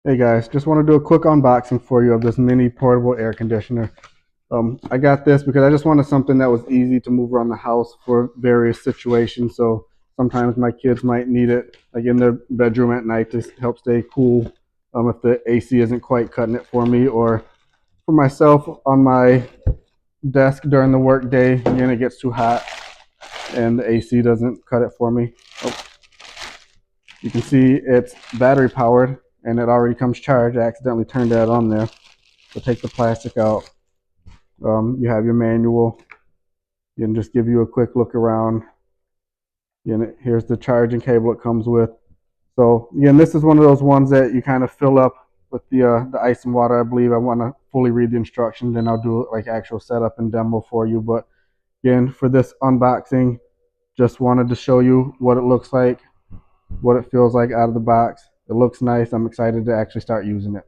Hey guys, just want to do a quick unboxing for you of this mini portable air conditioner. I got this because I just wanted something that was easy to move around the house for various situations. So sometimes my kids might need it, like in their bedroom at night, to help stay cool. If the AC isn't quite cutting it for me, or for myself on my desk during the work day, when it gets too hot and the AC doesn't cut it for me. Oh, you can see it's battery powered and it already comes charged. I accidentally turned that on there. So take the plastic out. You have your manual. You can just give you a quick look around. And here's the charging cable it comes with. So again, this is one of those ones that you kind of fill up with the ice and water. I believe I want to fully read the instructions, then I'll do like actual setup and demo for you. But again, for this unboxing, just wanted to show you what it looks like, what it feels like out of the box. It looks nice. I'm excited to actually start using it.